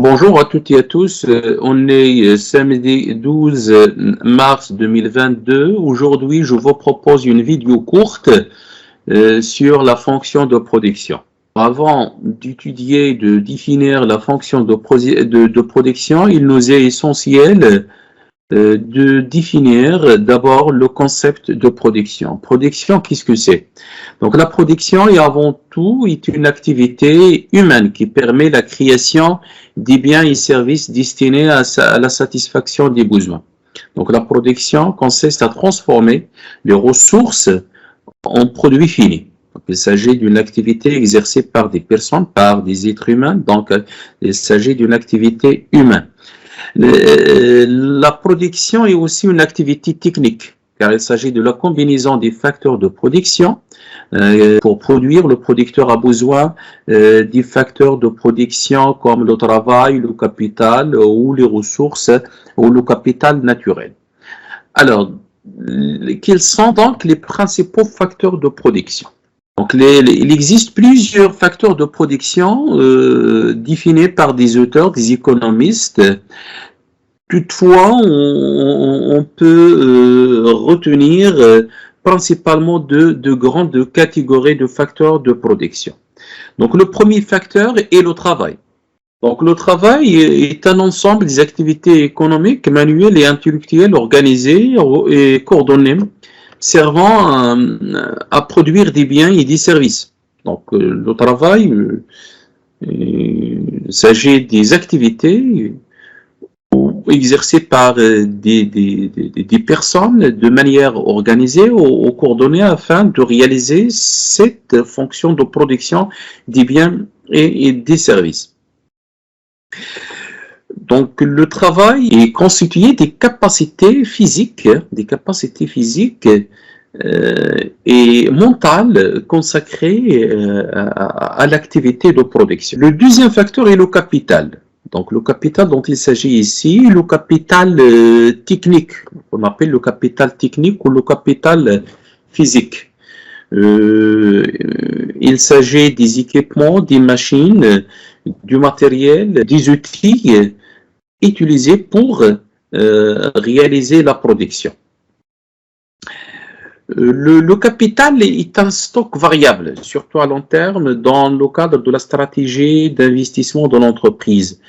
Bonjour à toutes et à tous. On est samedi 12 mars 2022. Aujourd'hui, je vous propose une vidéo courte sur la fonction de production. Avant d'étudier, de définir la fonction de production, il nous est essentiel de définir d'abord le concept de production. Production, qu'est-ce que c'est? Donc la production est avant tout une activité humaine qui permet la création des biens et services destinés à la satisfaction des besoins. Donc la production consiste à transformer les ressources en produits finis. Donc, il s'agit d'une activité exercée par des personnes, par des êtres humains, donc il s'agit d'une activité humaine. La production est aussi une activité technique, car il s'agit de la combinaison des facteurs de production. Pour produire, le producteur a besoin des facteurs de production comme le travail, le capital ou les ressources ou le capital naturel. Alors, quels sont donc les principaux facteurs de production? Donc, il existe plusieurs facteurs de production définis par des auteurs, des économistes. Toutefois, on peut retenir principalement deux grandes catégories de facteurs de production. Donc, le premier facteur est le travail. Donc, le travail est un ensemble des activités économiques, manuelles et intellectuelles organisées et coordonnées, servant à produire des biens et des services. Donc, le travail, il s'agit des activités exercées par des personnes de manière organisée ou coordonnée afin de réaliser cette fonction de production des biens et des services. Donc, le travail est constitué des capacités physiques et mentales consacrées à l'activité de production. Le deuxième facteur est le capital. Donc, le capital dont il s'agit ici, le capital technique, on appelle le capital technique ou le capital physique. Il s'agit des équipements, des machines, du matériel, des outils utilisés pour réaliser la production. Le capital est un stock variable, surtout à long terme, dans le cadre de la stratégie d'investissement de l'entreprise.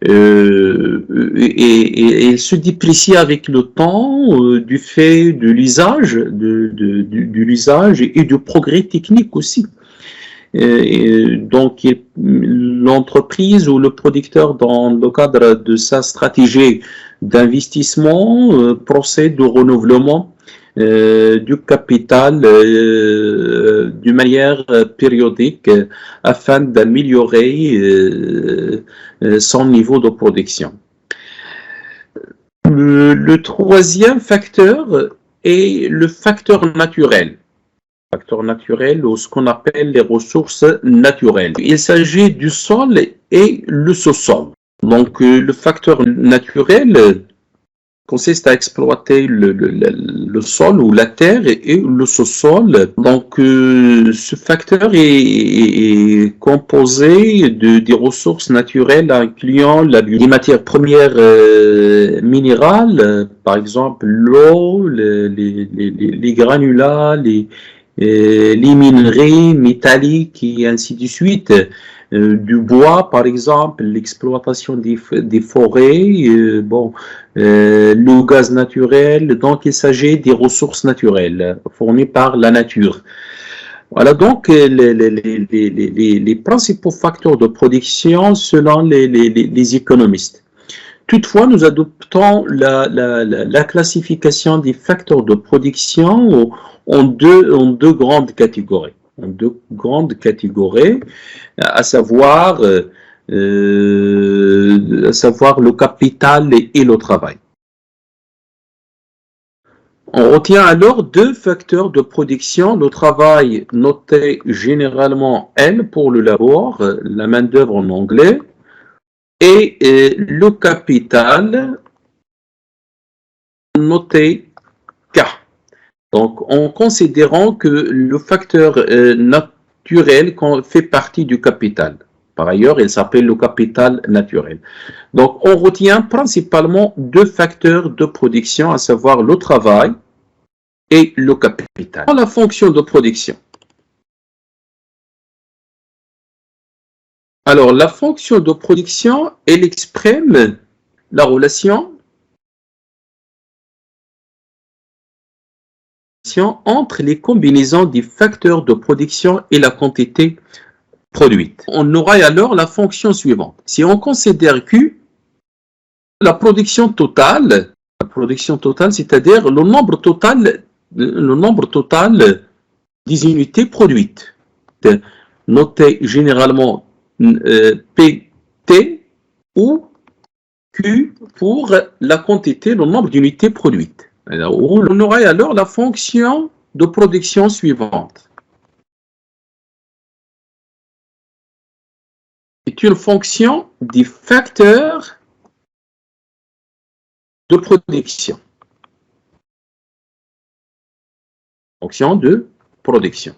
Et il se déprécie avec le temps du fait de l'usage, et du progrès technique aussi. Donc, l'entreprise ou le producteur, dans le cadre de sa stratégie d'investissement, procède au renouvellement du capital d'une manière périodique afin d'améliorer son niveau de production. Le troisième facteur est le facteur naturel. Facteur naturel ou ce qu'on appelle les ressources naturelles. Il s'agit du sol et le sous-sol. Donc, le facteur naturel consiste à exploiter le sol ou la terre et le sous-sol. Donc, ce facteur est composé des ressources naturelles incluant les matières premières minérales, par exemple l'eau, les granulats, les minerais métalliques et ainsi de suite. Du bois, par exemple, l'exploitation des forêts, le gaz naturel. Donc, il s'agit des ressources naturelles fournies par la nature. Voilà donc les principaux facteurs de production selon les économistes. Toutefois, nous adoptons la classification des facteurs de production en deux grandes catégories. À savoir le capital et le travail. On retient alors deux facteurs de production, le travail noté généralement L pour le labeur, la main-d'œuvre en anglais, et le capital noté K. Donc, en considérant que le facteur naturel fait partie du capital. Par ailleurs, il s'appelle le capital naturel. Donc, on retient principalement deux facteurs de production, à savoir le travail et le capital. Dans la fonction de production. Alors, la fonction de production, elle exprime la relation entre les combinaisons des facteurs de production et la quantité produite. On aura alors la fonction suivante. Si on considère que la production totale, c'est-à-dire le nombre total des unités produites, noté généralement PT ou Q pour la quantité, le nombre d'unités produites. Alors, on aura alors la fonction de production suivante. C'est une fonction des facteurs de production. Fonction de production.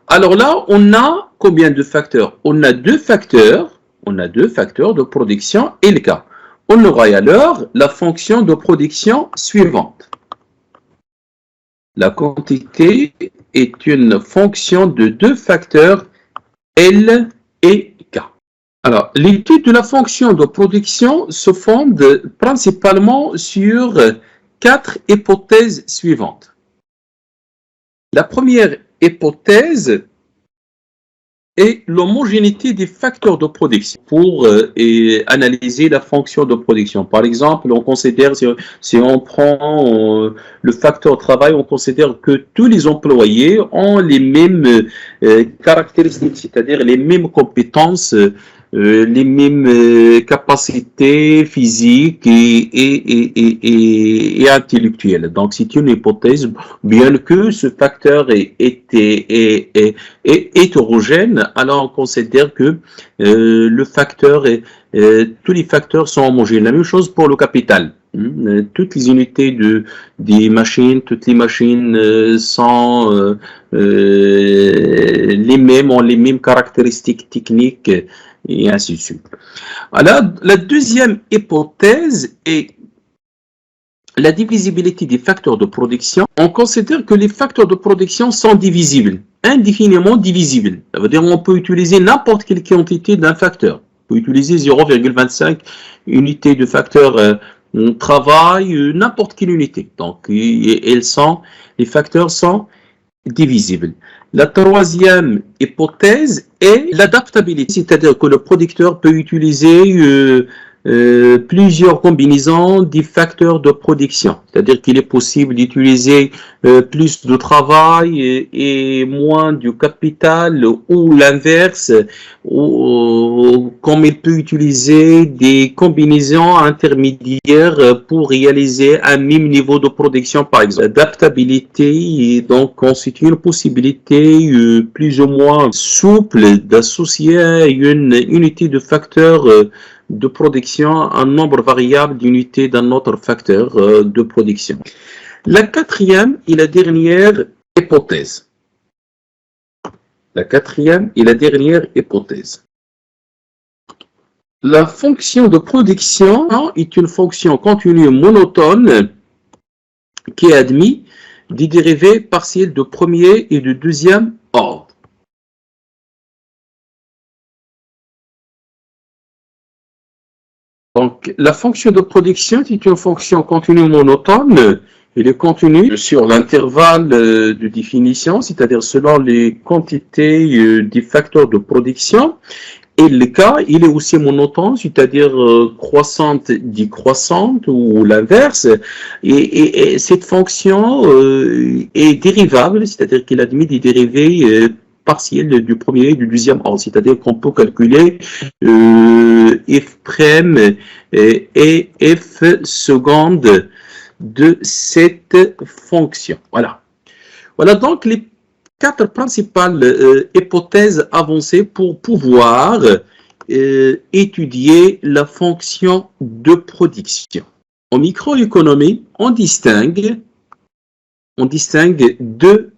Alors là, on a combien de facteurs? On a deux facteurs de production et le cas. On aura alors la fonction de production suivante. La quantité est une fonction de deux facteurs L et K. Alors, l'étude de la fonction de production se fonde principalement sur quatre hypothèses suivantes. La première hypothèse est l'homogénéité des facteurs de production pour analyser la fonction de production. Par exemple, on considère, si on prend le facteur travail, on considère que tous les employés ont les mêmes caractéristiques, c'est-à-dire les mêmes compétences, les mêmes capacités physiques et intellectuelles. Donc, c'est une hypothèse, bien que ce facteur est hétérogène, alors on considère que le facteur tous les facteurs sont homogènes. La même chose pour le capital. Toutes les unités des machines, toutes les machines sont les mêmes, ont les mêmes caractéristiques techniques et ainsi de suite. Alors, la deuxième hypothèse est la divisibilité des facteurs de production. On considère que les facteurs de production sont divisibles, indéfiniment divisibles. Ça veut dire qu'on peut utiliser n'importe quelle quantité d'un facteur. On peut utiliser 0,25 unités de facteur travail, n'importe quelle unité. Donc, les facteurs sont divisibles. La troisième hypothèse est l'adaptabilité, c'est-à-dire que le producteur peut utiliser plusieurs combinaisons des facteurs de production, c'est-à-dire qu'il est possible d'utiliser plus de travail et moins du capital, ou l'inverse, ou comme il peut utiliser des combinaisons intermédiaires pour réaliser un même niveau de production, par exemple. L'adaptabilité donc constitue une possibilité plus ou moins souple d'associer à une unité de facteurs de production un nombre variable d'unités d'un autre facteur de production. La quatrième et la dernière hypothèse. La fonction de production est une fonction continue monotone qui est admise des dérivés partiels de premier et de deuxième ordre. Donc, la fonction de production est une fonction continue monotone. Elle est continue sur l'intervalle de définition, c'est-à-dire selon les quantités des facteurs de production. Et le cas, il est aussi monotone, c'est-à-dire croissante décroissante ou l'inverse. Et cette fonction est dérivable, c'est-à-dire qu'il admet des dérivés partiels du premier et du deuxième ordre, c'est-à-dire qu'on peut calculer f' et f seconde de cette fonction. Voilà. Voilà donc les quatre principales hypothèses avancées pour pouvoir étudier la fonction de production. En microéconomie, on distingue deux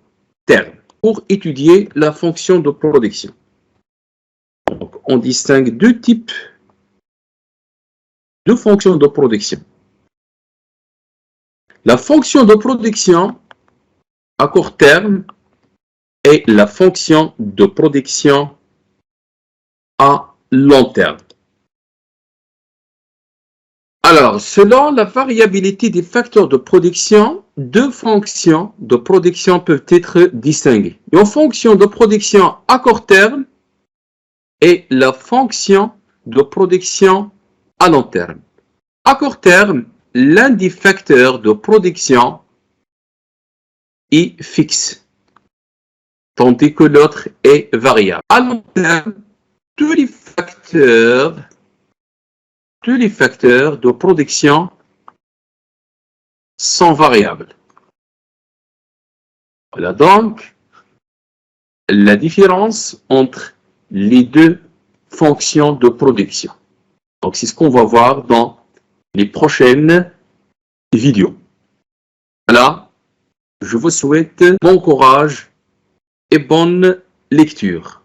termes pour étudier la fonction de production. Donc, on distingue deux types de fonctions de production. La fonction de production à court terme et la fonction de production à long terme. Alors, selon la variabilité des facteurs de production, deux fonctions de production peuvent être distinguées. Une fonction de production à court terme et la fonction de production à long terme. À court terme, l'un des facteurs de production est fixe, tandis que l'autre est variable. À long terme, tous les facteurs de production sont variables. Voilà donc la différence entre les deux fonctions de production. Donc c'est ce qu'on va voir dans les prochaines vidéos. Voilà, je vous souhaite bon courage et bonne lecture.